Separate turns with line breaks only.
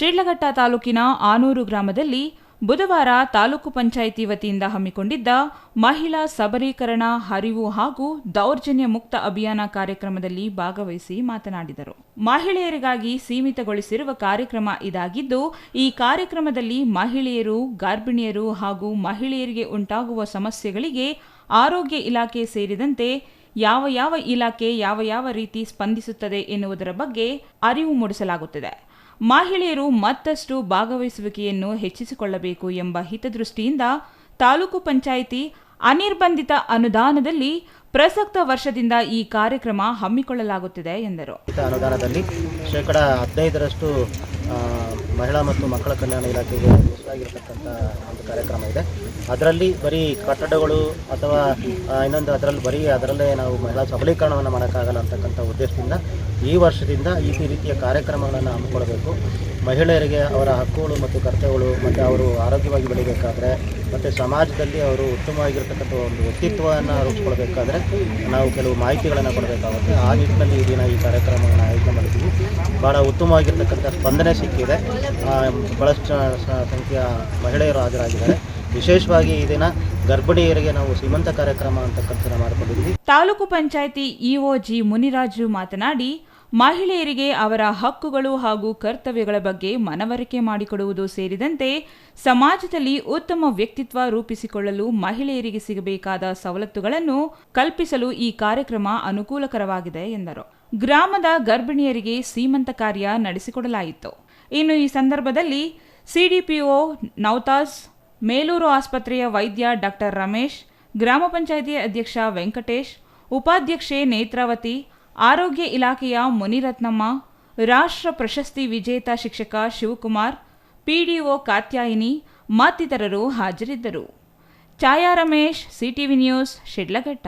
ಶಿಡ್ಲಘಟ್ಟ ತಾಲೂಕಿನ ಆನೂರು ಗ್ರಾಮದಲ್ಲಿ ಬುಧವಾರ ತಾಲೂಕು ಪಂಚಾಯಿತಿ ವತಿಯಿಂದ ಹಮ್ಮಿಕೊಂಡಿದ್ದ ಮಹಿಳಾ ಸಬಲೀಕರಣ ಅರಿವು ಹಾಗೂ ದೌರ್ಜನ್ಯ ಮುಕ್ತ ಅಭಿಯಾನ ಕಾರ್ಯಕ್ರಮದಲ್ಲಿ ಭಾಗವಹಿಸಿ ಮಾತನಾಡಿದರು. ಮಹಿಳೆಯರಿಗಾಗಿ ಸೀಮಿತಗೊಳಿಸಿರುವ ಕಾರ್ಯಕ್ರಮ ಇದಾಗಿದ್ದು, ಈ ಕಾರ್ಯಕ್ರಮದಲ್ಲಿ ಮಹಿಳೆಯರು, ಗರ್ಭಿಣಿಯರು ಹಾಗೂ ಮಹಿಳೆಯರಿಗೆ ಉಂಟಾಗುವ ಸಮಸ್ಯೆಗಳಿಗೆ ಆರೋಗ್ಯ ಇಲಾಖೆ ಸೇರಿದಂತೆ ಯಾವ ಇಲಾಖೆ ಯಾವ ರೀತಿ ಸ್ಪಂದಿಸುತ್ತದೆ ಎನ್ನುವುದರ ಬಗ್ಗೆ ಅರಿವು ಮೂಡಿಸಲಾಗುತ್ತದೆ. ಮಹಿಳೆಯರು ಮತ್ತಷ್ಟು ಭಾಗವಹಿಸುವಿಕೆಯನ್ನು ಹೆಚ್ಚಿಸಿಕೊಳ್ಳಬೇಕು ಎಂಬ ಹಿತದೃಷ್ಟಿಯಿಂದ ತಾಲೂಕು ಪಂಚಾಯಿತಿ ಅನಿರ್ಬಂಧಿತ ಅನುದಾನದಲ್ಲಿ ಪ್ರಸಕ್ತ ವರ್ಷದಿಂದ ಈ ಕಾರ್ಯಕ್ರಮ ಹಮ್ಮಿಕೊಳ್ಳಲಾಗುತ್ತಿದೆ ಎಂದರು.
ಅನುದಾನದಲ್ಲಿ ಶೇಕಡ 15ರಷ್ಟು ಮಹಿಳಾ ಮತ್ತು ಮಕ್ಕಳ ಕಲ್ಯಾಣ ಇಲಾಖೆಗೆ ಮೀಸಲಾಗಿರತಕ್ಕಂಥ ಒಂದು ಕಾರ್ಯಕ್ರಮ ಇದೆ. ಅದರಲ್ಲಿ ಬರೀ ಕಟ್ಟಡಗಳು ಅಥವಾ ಇನ್ನೊಂದು ಅದರಲ್ಲೇ ನಾವು ಮಹಿಳಾ ಸಬಲೀಕರಣವನ್ನು ಮಾಡೋಕ್ಕಾಗಲ್ಲ ಅಂತಕ್ಕಂಥ ಉದ್ದೇಶದಿಂದ ಈ ವರ್ಷದಿಂದ ಈ ರೀತಿಯ ಕಾರ್ಯಕ್ರಮಗಳನ್ನು ಹಮ್ಮಿಕೊಳ್ಳಬೇಕು. ಮಹಿಳೆಯರಿಗೆ ಅವರ ಹಕ್ಕುಗಳು ಮತ್ತು ಕರ್ತವ್ಯಗಳು ಮತ್ತು ಅವರು ಆರೋಗ್ಯವಾಗಿ ಬೆಳೀಬೇಕಾದ್ರೆ ಮತ್ತು ಸಮಾಜದಲ್ಲಿ ಅವರು ಉತ್ತಮವಾಗಿರ್ತಕ್ಕಂಥ ಒಂದು ವ್ಯಕ್ತಿತ್ವವನ್ನು ರೂಪಿಸ್ಕೊಳ್ಬೇಕಾದ್ರೆ ನಾವು ಕೆಲವು ಮಾಹಿತಿಗಳನ್ನು ಕೊಡಬೇಕಾಗುತ್ತೆ. ಆ ನಿಟ್ಟಿನಲ್ಲಿ ಈ ದಿನ ಈ ಕಾರ್ಯಕ್ರಮವನ್ನು ಆಯೋಜನೆ ಮಾಡಿದ್ದೀವಿ. ಭಾಳ ಉತ್ತಮವಾಗಿರ್ತಕ್ಕಂಥ ಸ್ಪಂದನೆ ಸಿಕ್ಕಿದೆ. ಭಾಳಷ್ಟು ಸಂಖ್ಯೆಯ ಮಹಿಳೆಯರು ಹಾಜರಾಗಿದ್ದಾರೆ. ವಿಶೇಷವಾಗಿ ಈ ದಿನ ಗರ್ಭಿಣಿಯರಿಗೆ ನಾವು ಸೀಮಂತ ಕಾರ್ಯಕ್ರಮ ಅಂತಕ್ಕಂಥ ಮಾಡಿಕೊಂಡಿದ್ದೀವಿ.
ತಾಲೂಕು ಪಂಚಾಯಿತಿ ಇಒ ಜಿ ಮುನಿರಾಜು ಮಾತನಾಡಿ, ಮಹಿಳೆಯರಿಗೆ ಅವರ ಹಕ್ಕುಗಳು ಹಾಗೂ ಕರ್ತವ್ಯಗಳ ಬಗ್ಗೆ ಮನವರಿಕೆ ಮಾಡಿಕೊಡುವುದು ಸೇರಿದಂತೆ ಸಮಾಜದಲ್ಲಿ ಉತ್ತಮ ವ್ಯಕ್ತಿತ್ವ ರೂಪಿಸಿಕೊಳ್ಳಲು ಮಹಿಳೆಯರಿಗೆ ಸಿಗಬೇಕಾದ ಸವಲತ್ತುಗಳನ್ನು ಕಲ್ಪಿಸಲು ಈ ಕಾರ್ಯಕ್ರಮ ಅನುಕೂಲಕರವಾಗಿದೆ ಎಂದರು. ಗ್ರಾಮದ ಗರ್ಭಿಣಿಯರಿಗೆ ಸೀಮಂತ ಕಾರ್ಯ ನಡೆಸಿಕೊಡಲಾಯಿತು. ಇನ್ನು ಈ ಸಂದರ್ಭದಲ್ಲಿ ಸಿಡಿಪಿಒ ನೌತಾಜ್, ಮೇಲೂರು ಆಸ್ಪತ್ರೆಯ ವೈದ್ಯ ಡಾಕ್ಟರ್ ರಮೇಶ್, ಗ್ರಾಮ ಪಂಚಾಯಿತಿ ಅಧ್ಯಕ್ಷ ವೆಂಕಟೇಶ್, ಉಪಾಧ್ಯಕ್ಷೆ ನೇತ್ರಾವತಿ, ಆರೋಗ್ಯ ಇಲಾಖೆಯ ಮುನಿರತ್ನಮ್ಮ, ರಾಷ್ಟ್ರ ಪ್ರಶಸ್ತಿ ವಿಜೇತ ಶಿಕ್ಷಕ ಶಿವಕುಮಾರ್, ಪಿಡಿಒ ಕಾತ್ಯಾಯಿನಿ ಮತ್ತಿತರರು ಹಾಜರಿದ್ದರು. ಛಾಯಾ ರಮೇಶ್, ಸಿಟಿವಿ ನ್ಯೂಸ್, ಶಿಡ್ಲಘಟ್ಟ.